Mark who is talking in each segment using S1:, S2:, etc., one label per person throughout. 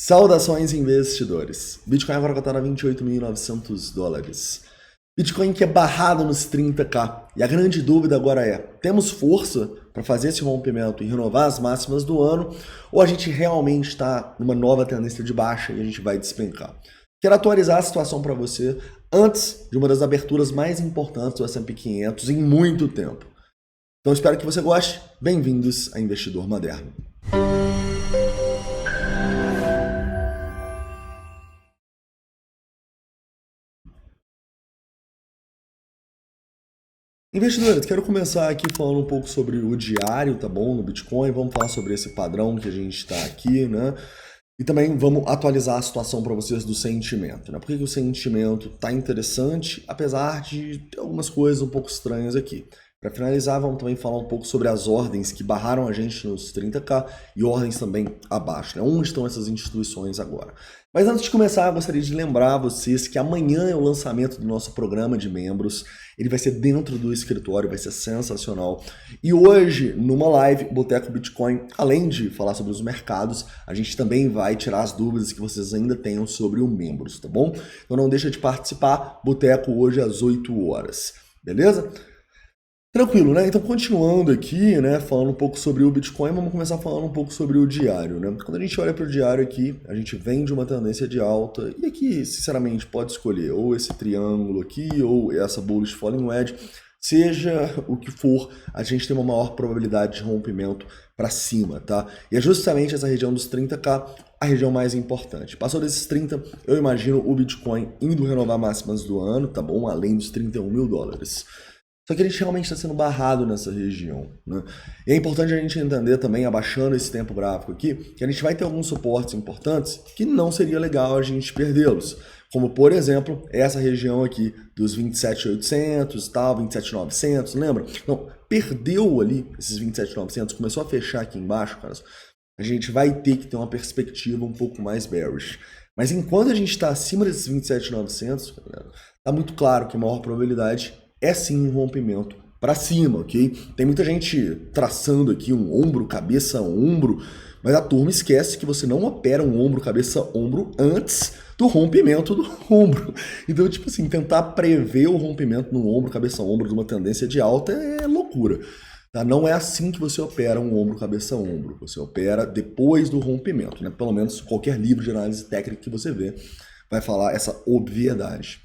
S1: Saudações, investidores. Bitcoin agora está a 28.900 dólares. Bitcoin que é barrado nos 30k. E a grande dúvida agora é, temos força para fazer esse rompimento e renovar as máximas do ano, ou a gente realmente está numa nova tendência de baixa e a gente vai despencar? Quero atualizar a situação para você antes de uma das aberturas mais importantes do S&P 500 em muito tempo. Então espero que você goste. Bem-vindos a Investidor Moderno. Investidores, quero começar aqui falando um pouco sobre o diário, tá bom, no Bitcoin. Vamos falar sobre esse padrão que a gente está aqui, né? E também vamos atualizar a situação para vocês do sentimento, né? Por que o sentimento está interessante, apesar de ter algumas coisas um pouco estranhas aqui. Para finalizar, vamos também falar um pouco sobre as ordens que barraram a gente nos 30k e ordens também abaixo, né? Onde estão essas instituições agora? Mas antes de começar, eu gostaria de lembrar a vocês que amanhã é o lançamento do nosso programa de membros. Ele vai ser dentro do escritório, vai ser sensacional. E hoje, numa live, Boteco Bitcoin, além de falar sobre os mercados, a gente também vai tirar as dúvidas que vocês ainda tenham sobre o membros, tá bom? Então não deixa de participar, Boteco hoje às 8 horas, beleza? Tranquilo, né? Então, continuando aqui, né, falando um pouco sobre o Bitcoin, vamos começar falando um pouco sobre o diário, né? Quando a gente olha para o diário aqui, a gente vem de uma tendência de alta, e aqui, sinceramente, pode escolher ou esse triângulo aqui, ou essa bullish falling wedge, seja o que for, a gente tem uma maior probabilidade de rompimento para cima, tá? E é justamente essa região dos 30k a região mais importante. Passou desses 30, eu imagino o Bitcoin indo renovar máximas do ano, tá bom? Além dos 31 mil dólares. Só que a gente realmente está sendo barrado nessa região, né? E é importante a gente entender também, abaixando esse tempo gráfico aqui, que a gente vai ter alguns suportes importantes que não seria legal a gente perdê-los. Como, por exemplo, essa região aqui dos 27.800 e tal, 27.900, lembra? Então, perdeu ali esses 27.900, começou a fechar aqui embaixo, cara, a gente vai ter que ter uma perspectiva um pouco mais bearish. Mas enquanto a gente está acima desses 27.900, tá muito claro que a maior probabilidade é sim um rompimento para cima, ok? Tem muita gente traçando aqui um ombro, cabeça, ombro, mas a turma esquece que você não opera um ombro, cabeça, ombro antes do rompimento do ombro. Então, tipo assim, tentar prever o rompimento no ombro, cabeça, ombro de uma tendência de alta é loucura. Tá? Não é assim que você opera um ombro, cabeça, ombro. Você opera depois do rompimento, né? Pelo menos qualquer livro de análise técnica que você vê vai falar essa obviedade.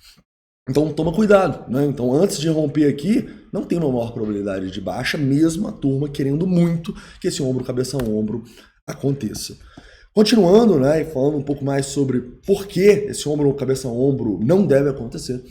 S1: Então toma cuidado, né? Então antes de romper aqui, não tem uma maior probabilidade de baixa, mesmo a turma querendo muito que esse ombro, cabeça, ombro aconteça. Continuando, né, e falando um pouco mais sobre por que esse ombro, cabeça, ombro não deve acontecer,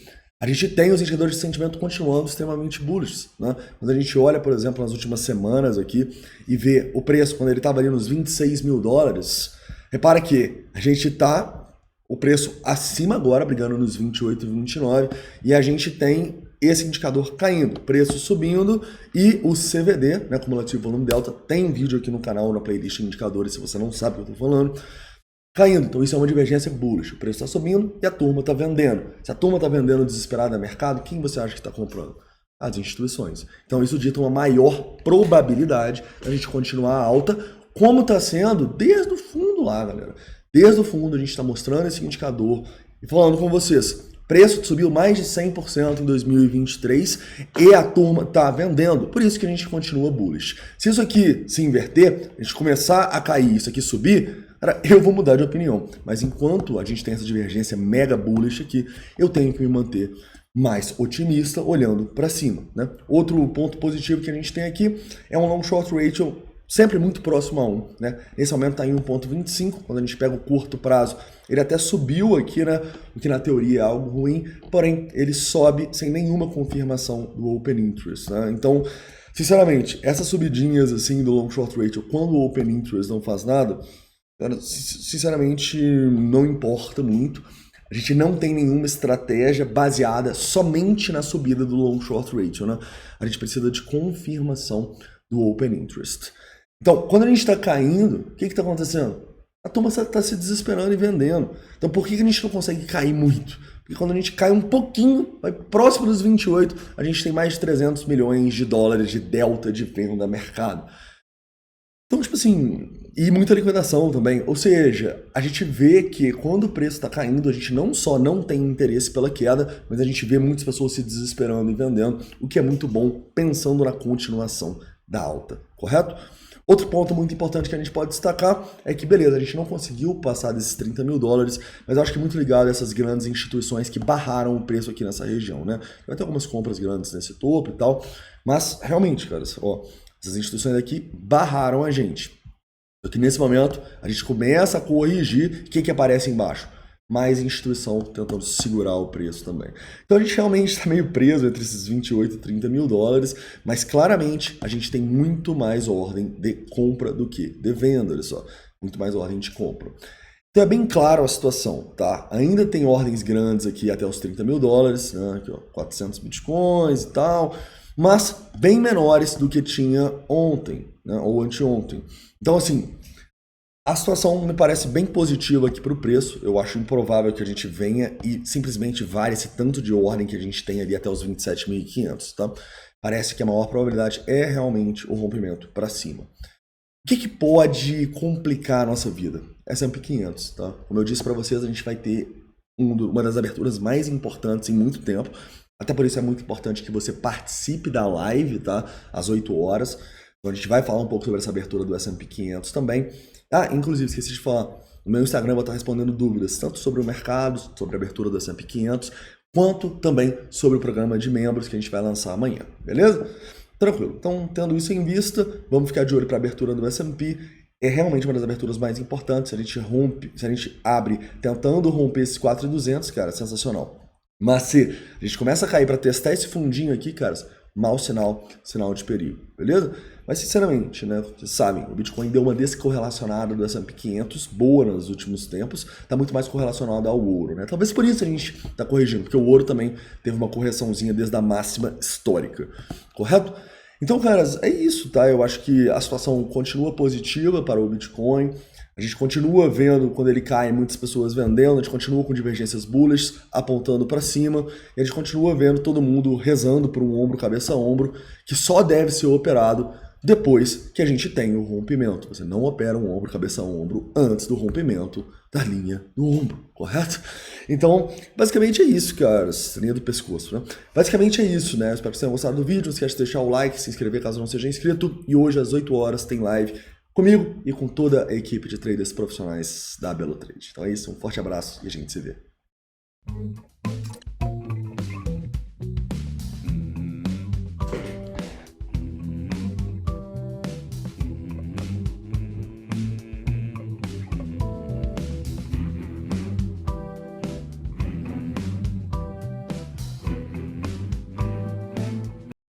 S1: a gente tem os indicadores de sentimento continuando extremamente bullish, né? Quando a gente olha, por exemplo, nas últimas semanas aqui e vê o preço quando ele estava ali nos 26 mil dólares, repara que a gente está o preço acima agora, brigando nos 28 e 29, e a gente tem esse indicador caindo, preço subindo e o CVD, né, cumulativo volume delta, tem vídeo aqui no canal, na playlist de indicadores, se você não sabe o que eu estou falando, caindo. Então isso é uma divergência bullish, o preço está subindo e a turma está vendendo. Se a turma está vendendo desesperada no mercado, quem você acha que está comprando? As instituições. Então isso dita uma maior probabilidade da gente continuar alta, como está sendo desde o fundo lá, galera. Desde o fundo a gente está mostrando esse indicador e falando com vocês. Preço subiu mais de 100% em 2023 e a turma está vendendo. Por isso que a gente continua bullish. Se isso aqui se inverter, a gente começar a cair, isso aqui subir, cara, eu vou mudar de opinião. Mas enquanto a gente tem essa divergência mega bullish aqui, eu tenho que me manter mais otimista olhando para cima, né? Outro ponto positivo que a gente tem aqui é um long short ratio sempre muito próximo a 1, né? Esse aumento está em 1,25, quando a gente pega o curto prazo, ele até subiu aqui, né? O que na teoria é algo ruim, porém ele sobe sem nenhuma confirmação do Open Interest, né? Então, sinceramente, essas subidinhas assim do Long Short Ratio, quando o Open Interest não faz nada, sinceramente não importa muito. A gente não tem nenhuma estratégia baseada somente na subida do Long Short Ratio, né? A gente precisa de confirmação do Open Interest. Então, quando a gente está caindo, o que está acontecendo? A turma está se desesperando e vendendo. Então, por que a gente não consegue cair muito? Porque quando a gente cai um pouquinho, vai próximo dos 28, a gente tem mais de 300 milhões de dólares de delta de venda no mercado. Então, tipo assim, E muita liquidação também. Ou seja, a gente vê que quando o preço está caindo, a gente não só não tem interesse pela queda, mas a gente vê muitas pessoas se desesperando e vendendo, o que é muito bom pensando na continuação da alta, correto? Outro ponto muito importante que a gente pode destacar é que, beleza, a gente não conseguiu passar desses 30 mil dólares, mas eu acho que é muito ligado a essas grandes instituições que barraram o preço aqui nessa região, né? Vai ter algumas compras grandes nesse topo e tal, mas realmente, cara, ó, essas instituições aqui barraram a gente. Porque nesse momento a gente começa a corrigir, o que aparece embaixo? Mais instituição tentando segurar o preço também. Então a gente realmente está meio preso entre esses 28 e 30 mil dólares, mas claramente a gente tem muito mais ordem de compra do que de venda, olha só. Muito mais ordem de compra. Então é bem claro a situação, tá? Ainda tem ordens grandes aqui até os 30 mil dólares, né? Aqui, ó, 400 bitcoins e tal, mas bem menores do que tinha ontem, né? Ou anteontem. Então, assim, a situação me parece bem positiva aqui para o preço. Eu acho improvável que a gente venha e simplesmente vare esse tanto de ordem que a gente tem ali até os 27.500, tá? Parece que a maior probabilidade é realmente o rompimento para cima. O que pode complicar a nossa vida? S&P 500, tá? Como eu disse para vocês, a gente vai ter uma das aberturas mais importantes em muito tempo. Até por isso é muito importante que você participe da live, tá? Às 8 horas. Então a gente vai falar um pouco sobre essa abertura do S&P 500 também. Ah, inclusive, esqueci de falar, no meu Instagram eu vou estar respondendo dúvidas, tanto sobre o mercado, sobre a abertura do S&P 500, quanto também sobre o programa de membros que a gente vai lançar amanhã, beleza? Tranquilo. Então, tendo isso em vista, vamos ficar de olho para a abertura do S&P. É realmente uma das aberturas mais importantes. Se a gente abre tentando romper esses 4.200, cara, sensacional. Mas se a gente começa a cair para testar esse fundinho aqui, caras, mau sinal, sinal de perigo, beleza? Mas sinceramente, né, vocês sabem, o Bitcoin deu uma descorrelacionada do S&P 500 boa nos últimos tempos, está muito mais correlacionado ao ouro, né? Talvez por isso a gente está corrigindo, porque o ouro também teve uma correçãozinha desde a máxima histórica, correto? Então, caras, é isso, tá? Eu acho que a situação continua positiva para o Bitcoin. A gente continua vendo, quando ele cai, muitas pessoas vendendo, a gente continua com divergências bullish apontando para cima, e a gente continua vendo todo mundo rezando por um ombro, cabeça a ombro, que só deve ser operado depois que a gente tem o rompimento. Você não opera um ombro, cabeça a ombro antes do rompimento da linha do ombro, correto? Então, basicamente é isso, cara. Linha do pescoço, né? Basicamente é isso, né? Espero que vocês tenham gostado do vídeo. Não esquece de deixar o like, se inscrever caso não seja inscrito. E hoje às 8 horas tem live comigo e com toda a equipe de traders profissionais da Belo Trade. Então é isso, um forte abraço e a gente se vê.